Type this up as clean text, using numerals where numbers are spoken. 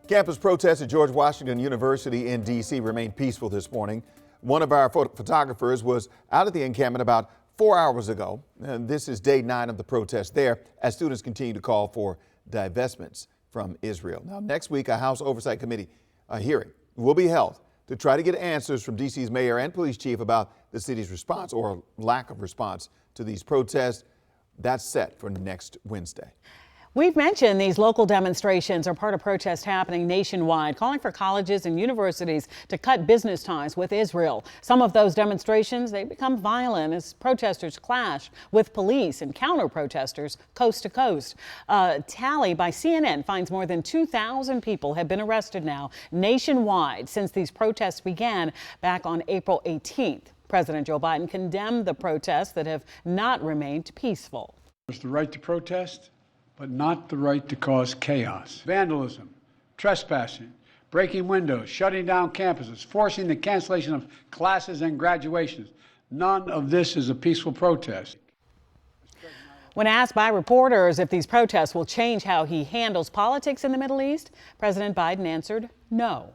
Campus protests at George Washington University in D.C. remained peaceful this morning. One of our photographers was out at the encampment about 4 hours ago. And this is day 9 of the protest there as students continue to call for divestments from Israel. Now, next week, a House Oversight Committee hearing will be held to try to get answers from D.C.'s mayor and police chief about the city's response or lack of response to these protests. That's set for next Wednesday. We've mentioned these local demonstrations are part of protests happening nationwide, calling for colleges and universities to cut business ties with Israel. Some of those demonstrations, they become violent as protesters clash with police and counter-protesters coast to coast. A tally by CNN finds more than 2,000 people have been arrested now nationwide since these protests began back on April 18th. President Joe Biden condemned the protests that have not remained peaceful. There's the right to protest, but not the right to cause chaos. Vandalism, trespassing, breaking windows, shutting down campuses, forcing the cancellation of classes and graduations. None of this is a peaceful protest. When asked by reporters if these protests will change how he handles politics in the Middle East, President Biden answered no.